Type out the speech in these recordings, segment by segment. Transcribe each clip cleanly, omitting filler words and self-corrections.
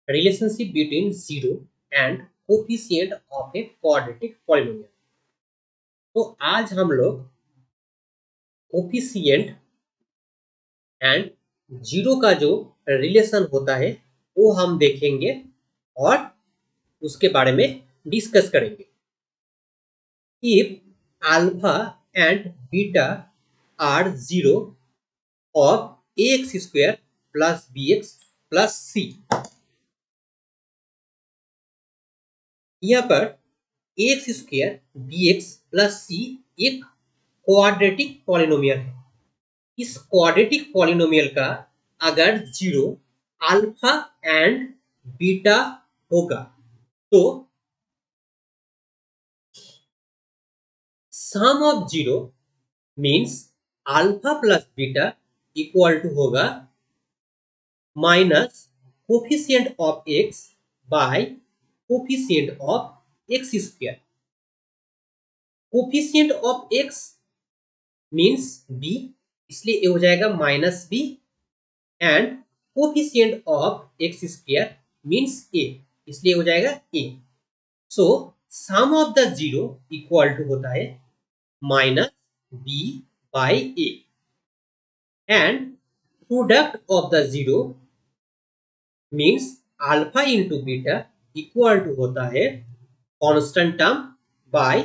relationship between zero and coefficient of a quadratic polynomial। तो आज हम लोग कोफिशिएंट एंड जीरो का जो रिलेशन होता है वो हम देखेंगे और उसके बारे में डिस्कस करेंगे। If alpha and beta are zero of x square plus B x plus C, यहाँ पर X square B x plus C एक क्वाड्रेटिक पॉलिनोमियल है। इस क्वाड्रेटिक पॉलिनोमियल का अगर जीरो अल्फा एंड बीटा होगा तो sum of zero means alpha plus beta equal to होगा minus coefficient of x by coefficient of x square. Coefficient of x means b, इसलिए ये हो जाएगा minus b, and coefficient of x square means a, इसलिए हो जाएगा a. So sum of the zero equal to होता है minus b by a, and product of the zero means alpha into beta equal to होता है constant term by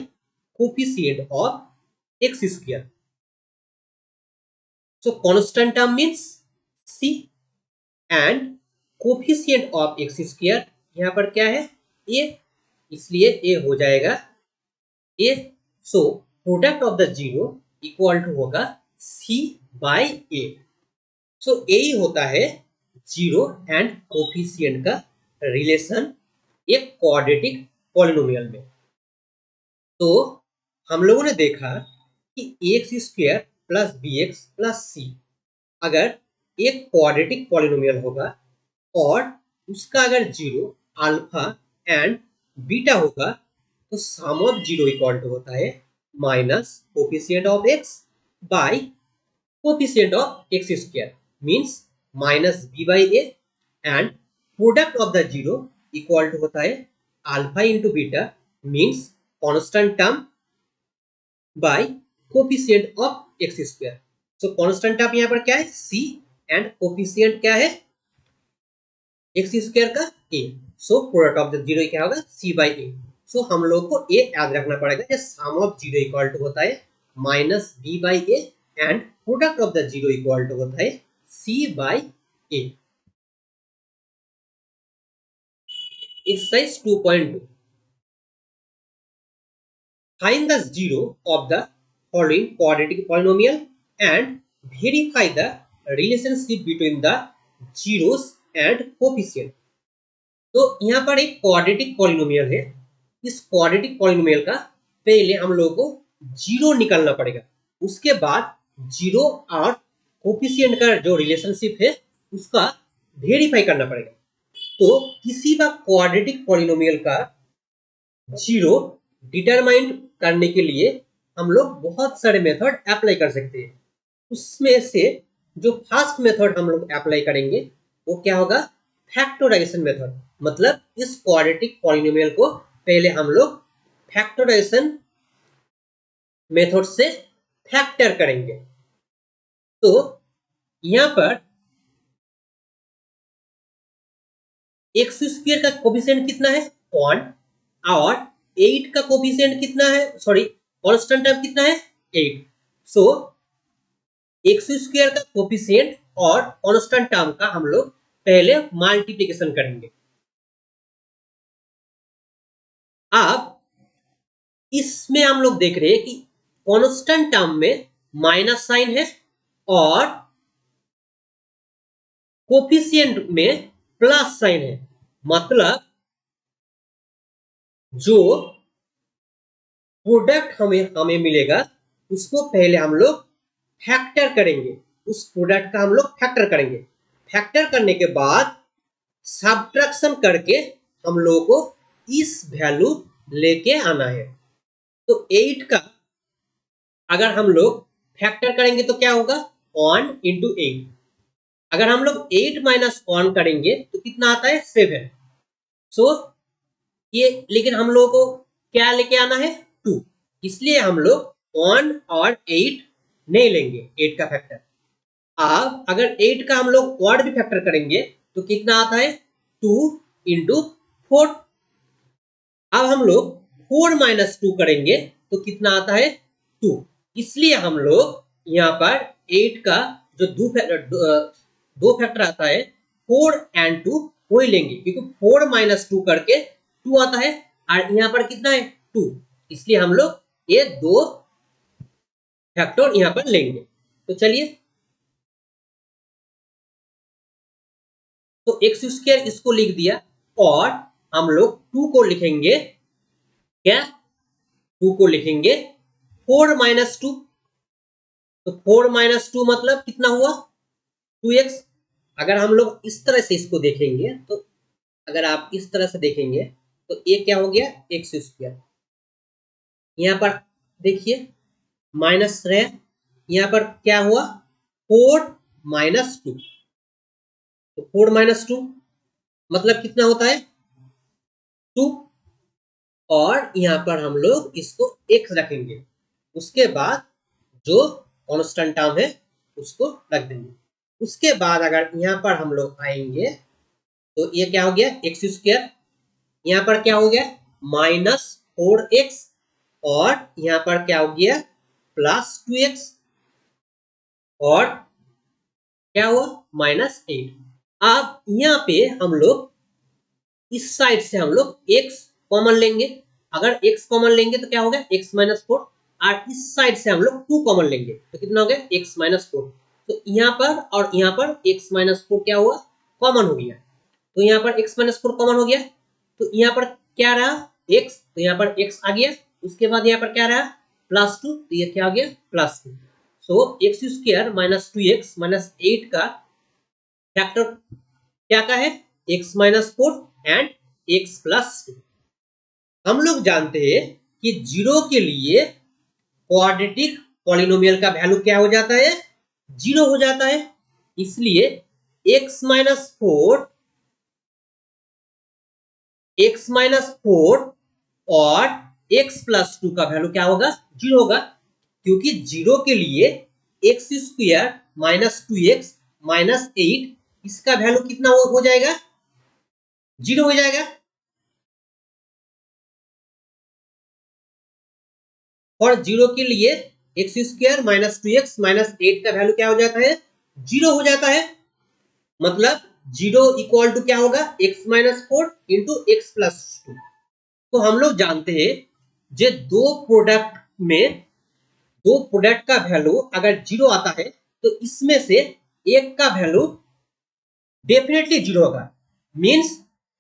coefficient of x square. So constant term means c and coefficient of x square यहाँ पर क्या है a, इसलिए a हो जाएगा a. So product of the zero equal to होगा सी बाय ए। सो यही होता है जीरो एंड कोफिशिएंट का रिलेशन एक क्वाड्रेटिक पॉलिनोमियल में। तो हम लोगों ने देखा कि x square plus B x plus c अगर एक क्वाड्रेटिक पॉलिनोमियल होगा और उसका अगर जीरो अल्फा एंड बीटा होगा तो sum of zero equal to होता है minus coefficient of x by coefficient of x square means minus b by a, and product of the zero equal to होता है alpha into beta means constant term by coefficient of x square. So constant term यहाँ पर क्या है सी and coefficient क्या है X square का A. So product of the zero क्या होगा सी बाई ए। सो हम लोग को ए याद रखना पड़ेगा, sum of zero equal to होता है minus b by a, and product of the zero equal to होता है c by a. Exercise 2.2, find the zero of the following quadratic polynomial and verify the relationship between the zeros and coefficient। तो यहाँ पर एक quadratic polynomial है। इस quadratic polynomial का पहले हम लोगों को जीरो निकालना पड़ेगा, उसके बाद जीरो और कोफिशिएंट का जो रिलेशनशिप है उसका वेरीफाई करना पड़ेगा। तो किसी भी क्वाड्रेटिक पॉलिनोमियल का जीरो डिटरमाइन करने के लिए हम लोग बहुत सारे मेथड अप्लाई कर सकते हैं। उसमें से जो फर्स्ट मेथड हम लोग अप्लाई करेंगे वो क्या होगा फैक्टराइजेशन मेथड। मतलब इस क्वाड्रेटिक पॉलिनोमियल को पहले हम लोग फैक्टराइजेशन मेथड से फैक्टर करेंगे। तो यहाँ पर एक्स स्क्वायर का कोफिशिएंट कितना है 1 और 8 का कोफिशिएंट कितना है, सॉरी कांस्टेंट टर्म कितना है 8। सो एक्स स्क्वायर का कोफिशिएंट और कांस्टेंट टर्म का हम लोग पहले मल्टीप्लिकेशन करेंगे। अब इसमें हम लोग देख रहे हैं कि कांस्टेंट टर्म में माइनस साइन है और कोफिशिएंट में प्लस साइन है। मतलब जो प्रोडक्ट हमें मिलेगा उसको पहले हम लोग फैक्टर करेंगे, उस प्रोडक्ट का हम लोग फैक्टर करेंगे। फैक्टर करने के बाद सब्ट्रैक्शन करके हम लोगों को इस वैल्यू लेके आना है। तो 8 का अगर हम लोग फैक्टर करेंगे तो क्या होगा 1 इंटू 8। अगर हम लोग 8 माइनस 1 करेंगे तो कितना आता है 7। सो ये लेकिन हम लोगों को क्या लेके आना है 2, इसलिए हम लोग 1 और 8 नहीं लेंगे 8 का फैक्टर। अब अगर 8 का हम लोग ऑड भी फैक्टर करेंगे तो कितना आता है 2 इंटू 4। अब हम लोग 4 माइनस 2 करेंगे तो कितना आता है 2, इसलिए हम लोग यहाँ पर 8 का जो दो फैक्टर आता है 4 एंड 2 वही लेंगे, क्योंकि 4 माइनस 2 करके 2 आता है और यहाँ पर कितना है 2, इसलिए हम लोग ये दो फैक्टर यहाँ पर लेंगे। तो चलिए, तो एक्स स्क्वायर इसको लिख दिया और हम लोग 2 को लिखेंगे क्या, 2 को लिखेंगे 4 माइनस 2। तो 4 माइनस 2 मतलब कितना हुआ 2x। अगर हम लोग इस तरह से इसको देखेंगे तो अगर आप इस तरह से देखेंगे तो ये क्या हो गया एक्स स्क्वायर, यहाँ पर देखिए माइनस रहे, यहाँ पर क्या हुआ 4 माइनस 2। तो 4 माइनस 2 मतलब कितना होता है 2, और यहाँ पर हम लोग इसको x रखेंगे, उसके बाद जो कांस्टेंट टर्म है उसको रख देंगे। उसके बाद अगर यहाँ पर हम लोग आएंगे तो ये क्या हो गया एक्स स्क्वायर, यहाँ पर क्या हो गया माइनस 4x, और यहाँ पर क्या हो गया प्लस 2x, और क्या हुआ माइनस 8। अब यहाँ पे हम लोग इस साइड से हम लोग x कॉमन लेंगे, अगर x कॉमन लेंगे तो क्या हो गया x माइनस 4, और इस साइड से हम लोग 2 कॉमन लेंगे तो कितना हो गया x माइनस 4। तो यहाँ पर और यहाँ पर x माइनस 4 क्या हुआ कॉमन हो गया, तो यहाँ पर x माइनस 4 कॉमन हो गया, तो यहाँ पर क्या रहा x, तो यहाँ पर x आ गया, उसके बाद यहाँ पर क्या रहा प्लस 2, तो ये क्या हो गया plus 2। So x square minus 2x minus 8 का फैक्टर क्या का है x minus 4 and x plus 2। हम लोग जानते हैं कि जीरो के लिए क्वाड्रेटिक पॉलिनोमियल का वैल्यू क्या हो जाता है 0 हो जाता है, इसलिए x माइनस 4 और x प्लस 2 का वैल्यू क्या होगा 0 होगा, क्योंकि 0 के लिए x square minus 2x minus 8 इसका वैल्यू कितना हो जाएगा 0 हो जाएगा, और 0 के लिए x square minus 2x minus 8 का वैल्यू क्या हो जाता है 0 हो जाता है। मतलब 0 इक्वल टू क्या होगा x minus 4 into x plus 2। तो हम लोग जानते हैं जो दो प्रोडक्ट का वैल्यू अगर 0 आता है तो इसमें से एक का वैल्यू डेफिनेटली 0 होगा, मीन्स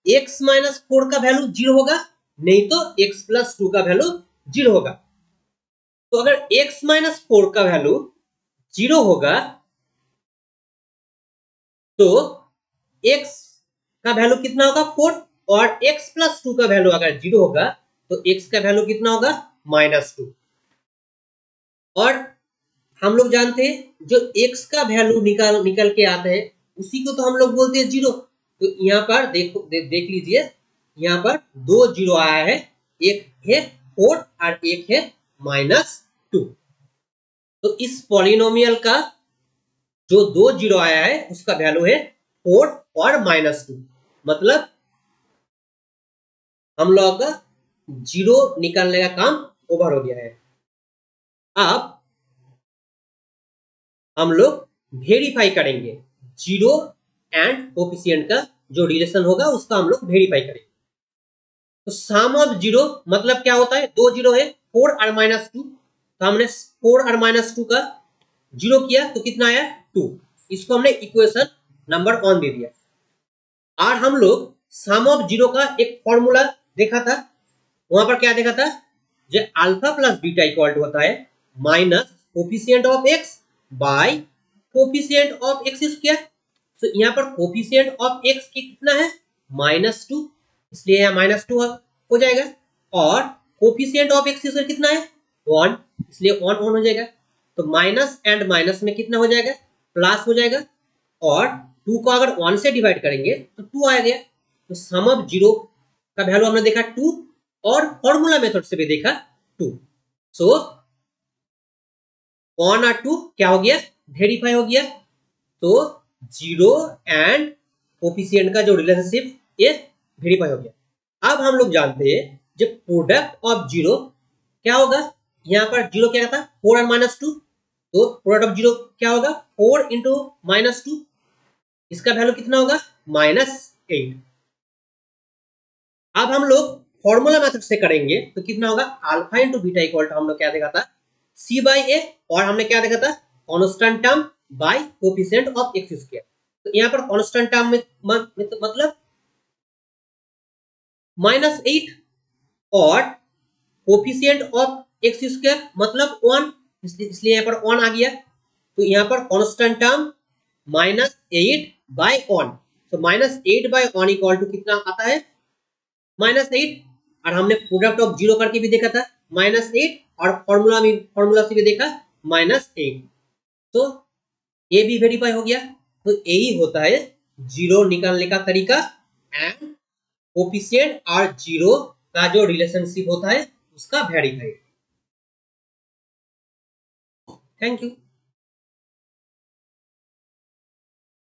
x माइनस 4 का वैल्यू 0 होगा, नहीं तो x प्लस 2 का वैल्यू 0 होगा। तो अगर x माइनस 4 का वैल्यू 0 होगा तो x का वैल्यू कितना होगा 4, और x प्लस 2 का वैल्यू अगर 0 होगा तो x का वैल्यू कितना होगा माइनस 2। और हम लोग जानते हैं जो x का वैल्यू निकल के आता है उसी को तो हम लोग बोलते हैं 0। तो यहाँ पर देख लीजिए, यहाँ पर 2 0 आया है, एक है 4 और एक है माइनस 2। तो इस पॉलिनोमियल का जो 2 0 आया है उसका वैल्यू है 4 और माइनस 2, मतलब हम लोग का 0 निकालने का काम ओवर हो गया है। अब हम लोग वेरीफाई करेंगे 0 एंड कोफिशिएंट का जो रिलेशन होगा उसका हम लोग वेरीफाई करेंगे। तो सम ऑफ 0 मतलब क्या होता है 2 0 है 4 और माइनस 2, तो हमने 4 और माइनस 2 का 0 किया तो कितना आया 2, इसको हमने इक्वेशन नंबर 1 दे दिया। और हम लोग सम ऑफ 0 का एक फॉर्मूला देखा था, वहां पर क्या देखा था जो alpha plus beta equal to होता है minus coefficient of x by coefficient of x square. तो यहाँ पर कोफिशिएंट ऑफ x कितना है माइनस 2, इसलिए यहाँ माइनस 2 हो जाएगा, और कोफिशिएंट ऑफ एक्स स्क्वायर कितना है 1, इसलिए 1 हो जाएगा। तो माइनस एंड माइनस में कितना हो जाएगा प्लस हो जाएगा, और 2 को अगर 1 से डिवाइड करेंगे तो 2 आ गया। तो सम ऑफ 0 का वैल्यू हमने देखा 2 और फॉर्मूला मेथड से भी देखा 2। सो 1 और 2 क्या हो गया, वेरीफाई हो गया। तो 0 एंड कोफिशिएंट का जो रिलेशनशिप ये वेरीफाई हो गया। अब हम लोग जानते हैं जब प्रोडक्ट ऑफ 0 क्या होगा, यहाँ पर 0 क्या था 4 और -2, तो प्रोडक्ट ऑफ 0 क्या होगा 4 इंटू -2, इसका वैल्यू कितना होगा -8। अब हम लोग फॉर्मूला मेथड से करेंगे तो कितना होगा alpha into beta equal to हम लोग क्या देखा था सी बाई ए, और हमने क्या देखा था constant term by coefficient of x square. तो यहाँ पर कांस्टेंट टर्म में मतलब -8 और कोफिशिएंट ऑफ एक्स स्क्वायर मतलब 1, इसलिए यहाँ पर 1 आ गया। तो यहाँ पर कांस्टेंट टर्म -8 बाय 1, तो -8 बाय 1 इक्वल टू कितना आता है -8, और हमने प्रोडक्ट ऑफ 0 करके भी देखा था -8 और फॉर्मूला से भी देखा -8। तो ये भी वेरीफाई हो गया। तो यही होता है 0 निकालने का तरीका एंड कोफिशिएंट और 0 का जो रिलेशनशिप होता है उसका वेरीफाई। Thank you.